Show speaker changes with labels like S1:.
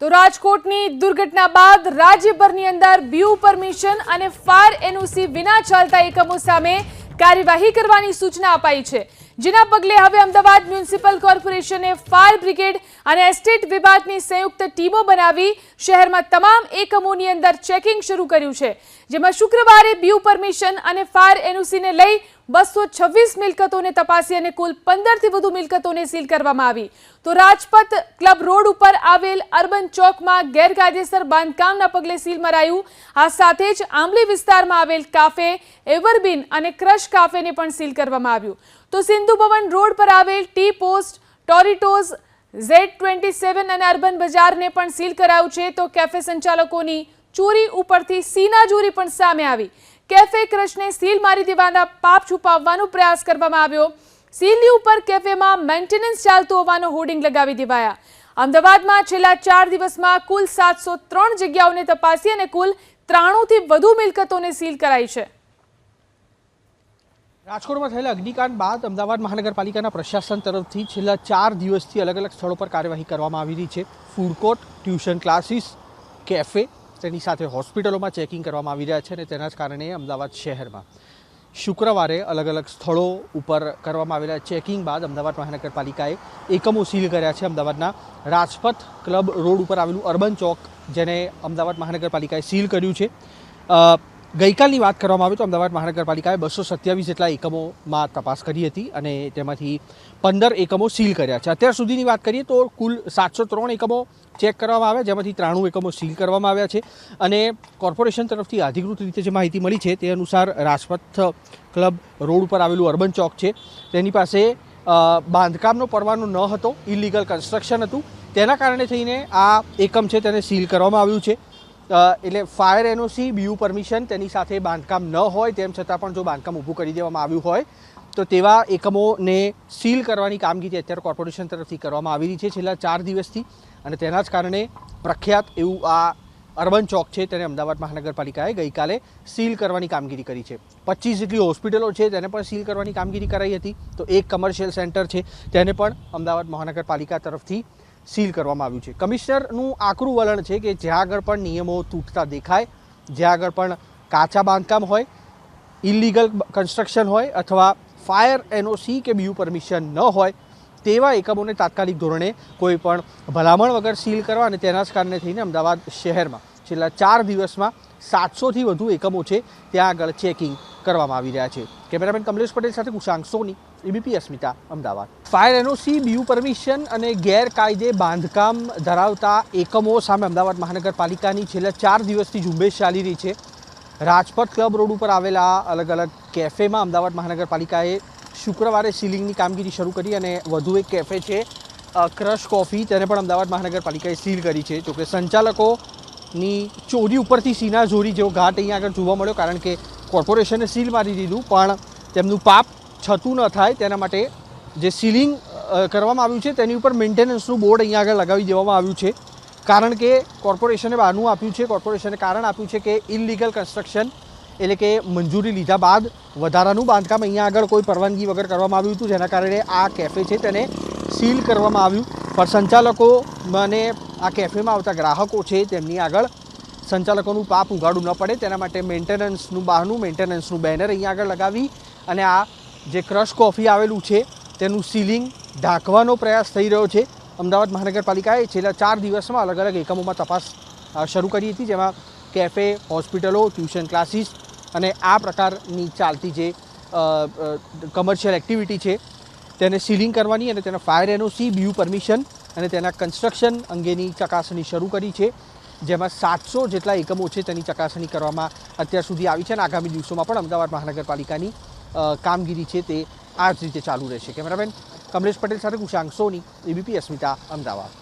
S1: તો રાજકોટની દુર્ઘટના બાદ રાજ્યભરની અંદર બીયુ પરમિશન અને ફાયર એનઓસી વિના ચાલતા એકમો સામે કાર્યવાહી કરવાની સૂચના અપાઈ છે, જેના પગલે હવે અમદાવાદ મ્યુનિસિપલ કોર્પોરેશને ફાયર બ્રિગેડ અને એસ્ટેટ વિભાગની સંયુક્ત ટીમો બનાવી શહેરમાં તમામ એકમોની અંદર ચેકિંગ શરૂ કર્યું છે, જેમાં શુક્રવારે બીયુ પરમિશન અને ફાયર એનઓસીને લઈ 226 મિલકતોને તપાસી અને કુલ 15થી વધુ મિલકતોને સીલ કરવામાં આવી। તો રાજપથ ક્લબ રોડ ઉપર આવેલ અર્બન ચોકમાં ગેરકાયદેસર બાંધકામના પગલે સીલ મરાયું। આ સાથે જ આંબલી વિસ્તારમાં આવેલ કાફે એવરબીન અને ક્રશ કાફેને પણ સીલ કરવામાં આવ્યું। તો સિંધુ ભવન રોડ પર આવેલ ટી પોસ્ટ, ટોરિટોઝ, Z27 અને અર્બન બજારને પણ સીલ કરાયું છે। તો કેફે સંચાલકોની ચોરી ઉપરથી સીનાચોરી પણ સામે આવી। કેફે ક્રશને સીલ મારી દેવાના પાપ છુપાવવાનો પ્રયાસ કરવામાં આવ્યો। સીલની ઉપર કેફેમાં મેન્ટેનન્સ ચાલતું હોવાનો હોર્ડિંગ લગાવી દેવાયા। અમદાવાદમાં છેલ્લા 4 દિવસમાં કુલ 703 જગ્યાઓને તપાસી અને કુલ 93થી વધુ મિલકતોને સીલ કરાઈ છે।
S2: રાજકોટમાં થયેલા અગ્નિકાંડ બાદ અમદાવાદ મહાનગરપાલિકાના પ્રશાસન તરફથી છેલ્લા 4 દિવસથી અલગ અલગ સ્થળો પર કાર્યવાહી કરવામાં આવી રહી છે। Food court, tuition classes, cafe, તેની સાથે હોસ્પિટલોમાં ચેકિંગ કરવામાં આવી રહ્યા છે અને તેના જ કારણે અમદાવાદ શહેરમાં શુક્રવારે અલગ અલગ સ્થળો ઉપર કરવામાં આવેલા ચેકિંગ બાદ અમદાવાદ મહાનગરપાલિકાએ એકમો સીલ કર્યા છે। અમદાવાદના રાજપથ ક્લબ રોડ ઉપર આવેલું અર્બન ચોક, જેને અમદાવાદ મહાનગરપાલિકાએ સીલ કર્યું છે। ગઈકાલની વાત કરવામાં આવે તો અમદાવાદ મહાનગરપાલિકાએ 227 જેટલા એકમોમાં તપાસ કરી હતી અને તેમાંથી 15 એકમો સીલ કર્યા છે। અત્યાર સુધીની વાત કરીએ તો કુલ 703 એકમો ચેક કરવામાં આવ્યા, જેમાંથી 93 એકમો સીલ કરવામાં આવ્યા છે અને કોર્પોરેશન તરફથી અધિકૃત રીતે જે માહિતી મળી છે તે અનુસાર રાજપથ ક્લબ રોડ ઉપર આવેલું અર્બન ચોક છે, તેની પાસે બાંધકામનો પરવાનો ન હતો, ઇલીગલ કન્સ્ટ્રક્શન હતું, તેના કારણે થઈને આ એકમ છે તેને સીલ કરવામાં આવ્યું છે। એટલે ફાયર એનઓસી, બીયુ પરમિશન, તેની સાથે બાંધકામ ન હોય તેમ છતાં પણ જો બાંધકામ ઊભું કરી દેવામાં આવ્યું હોય તો તેવા એકમોને સીલ કરવાની કામગીરી અત્યારે કોર્પોરેશન તરફથી કરવામાં આવી રહી છે છેલ્લા 4 દિવસથી અને તેના જ કારણે પ્રખ્યાત એવું આ અર્બન ચોક છે તેને અમદાવાદ મહાનગરપાલિકાએ ગઈકાલે સીલ કરવાની કામગીરી કરી છે। 25 જેટલી હોસ્પિટલો છે તેને પણ સીલ કરવાની કામગીરી કરાઈ હતી। તો એક કમર્શિયલ સેન્ટર છે તેને પણ અમદાવાદ મહાનગરપાલિકા તરફથી સીલ કરવામાં આવ્યું છે। કમિશનરનું આકરું વલણ છે કે જ્યાં આગળ પણ નિયમો તૂટતા દેખાય, જ્યાં આગળ પણ કાચા બાંધકામ હોય, ઇલીગલ કન્સ્ટ્રક્શન હોય અથવા ફાયર એનઓસી કે બીયુ પરમિશન ન હોય તેવા એકમોને તાત્કાલિક ધોરણે કોઈ પણ ભલામણ વગર સીલ કરવા અને તેના જ કારણે થઈને અમદાવાદ શહેરમાં છેલ્લા 4 દિવસમાં 700થી વધુ એકમો છે ત્યાં આગળ ચેકિંગ કરવામાં આવી રહ્યા છે। કેમેરામેન કમલેશ પટેલ સાથે Kushank Soni, ABP Asmita, Ahmedabad. Fire NOC, BU permission અને ગેરકાયદે બાંધકામ ધરાવતા એકમો સામે અમદાવાદ મહાનગરપાલિકાની છેલ્લા 4 દિવસથી ઝુંબેશ ચાલી રહી છે। રાજપથ ક્લબ રોડ ઉપર આવેલા અલગ અલગ કેફેમાં અમદાવાદ મહાનગરપાલિકાએ શુક્રવારે સીલિંગની કામગીરી શરૂ કરી અને વધુ એક કેફે છે ક્રશ કોફી, તેને પણ અમદાવાદ મહાનગરપાલિકાએ સીલ કરી છે। જોકે સંચાલકોની ચોરી ઉપરથી સીનાચોરી જેવો ઘાટ અહીંયા આગળ જોવા મળ્યો, કારણ કે કોર્પોરેશને સીલ મારી દીધું પણ તેમનું પાપ છતું ન થાય તેના માટે જે સીલિંગ કરવામાં આવ્યું છે તેની ઉપર મેન્ટેનન્સનું બોર્ડ અહીંયા આગળ લગાવી દેવામાં આવ્યું છે, કારણ કે કોર્પોરેશને બહાનું આપ્યું છે, કોર્પોરેશને કારણ આપ્યું છે કે ઇલીગલ કન્સ્ટ્રક્શન એટલે કે મંજૂરી લીધા બાદ વધારાનું બાંધકામ અહીંયા આગળ કોઈ પરવાનગી વગર કરવામાં આવ્યું હતું, જેના કારણે આ કેફે છે તેને સીલ કરવામાં આવ્યું। પણ સંચાલકો અને આ કેફેમાં આવતા ગ્રાહકો છે તેમની આગળ સંચાલકોનું પાપ ઉગાડું ન પડે તેના માટે મેન્ટેનન્સનું બહાનું, મેન્ટેનન્સનું બેનર અહીંયા આગળ લગાવી અને આ જે ક્રશ કોફી આવેલું છે તેનું સીલિંગ ઢાંકવાનો પ્રયાસ થઈ રહ્યો છે। અમદાવાદ મહાનગરપાલિકાએ છેલ્લા 4 દિવસમાં અલગ અલગ એકમોમાં તપાસ શરૂ કરી હતી, જેમાં કેફે, હોસ્પિટલો, ટ્યુશન ક્લાસીસ અને આ પ્રકારની ચાલતી જે કમર્શિયલ એક્ટિવિટી છે તેને સીલિંગ કરવાની અને તેના ફાયર એનઓસી, બીયુ પરમિશન અને તેના કન્સ્ટ્રક્શન અંગેની ચકાસણી શરૂ કરી છે, જેમાં 700 જેટલા એકમો છે તેની ચકાસણી કરવામાં અત્યાર સુધી આવી છે અને આગામી દિવસોમાં પણ અમદાવાદ મહાનગરપાલિકાની કામગીરી છે તે આ જ રીતે ચાલુ રહેશે। કેમેરામેન કમલેશ પટેલ સાથે કુશાંક સોની, એબીપી અસ્મિતા, અમદાવાદ।